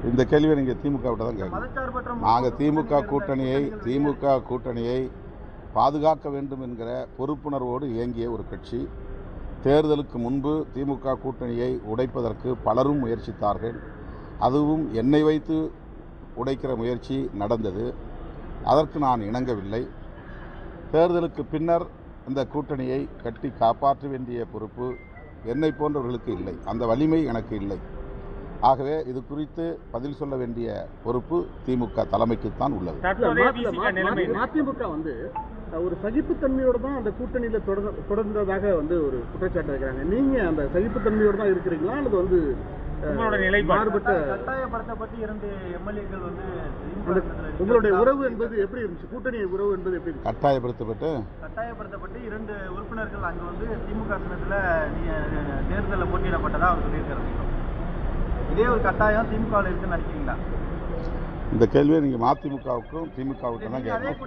இந்த கேள்வியை நீங்கள் திமுக விட்ட தான் கேட்கணும். நாங்கள் திமுக கூட்டணியை பாதுகாக்க வேண்டும் என்கிற பொறுப்புணர்வோடு இயங்கிய ஒரு கட்சி. தேர்தலுக்கு முன்பு திமுக கூட்டணியை உடைப்பதற்கு பலரும் முயற்சித்தார்கள். அதுவும் என்னை வைத்து உடைக்கிற முயற்சி நடந்தது. அதற்கு நான் இணங்கவில்லை. தேர்தலுக்கு பின்னர் இந்த கூட்டணியை கட்டி காப்பாற்ற வேண்டிய பொறுப்பு என்னை போன்றவர்களுக்கு இல்லை, அந்த வலிமை எனக்கு இல்லை. ஆகவே இது குறித்து பதில் சொல்ல வேண்டிய பொறுப்பு திமுக தலைமைக்குத்தான் உள்ளது. மதிமுக ஒரு சகிப்புத்தன்மையோடு தான் அந்த கூட்டணியில் தொடர்ந்ததாக ஒரு குற்றச்சாட்டு வைக்கிறாங்க. நீங்க அந்த சகிப்புத்தன்மையோடு தான் இருக்கிறீங்களா அல்லது மாறுபட்ட கட்டாயப்படுத்தப்பட்டு 2 எம்எல்ஏக்கள் உங்களுடைய உறவு என்பது எப்படி இருந்துச்சு? கூட்டணி உறவு என்பது எப்படி இருந்துச்சு? கட்டாயப்படுத்தப்பட்டு 2 உறுப்பினர்கள் அங்கே திமுக சின்னத்தில் தேர்தலில் போட்டியிடப்பட்டதாக அவர் சொல்லியிருக்காரு. இதே ஒரு கட்டாயம் திமுகவில் இருக்குன்னு நினைக்கிறீங்களா? இந்த கேள்வியை நீங்கள் மதிமுகவுக்கும் திமுகவுக்கும் தான் கேட்கணும்.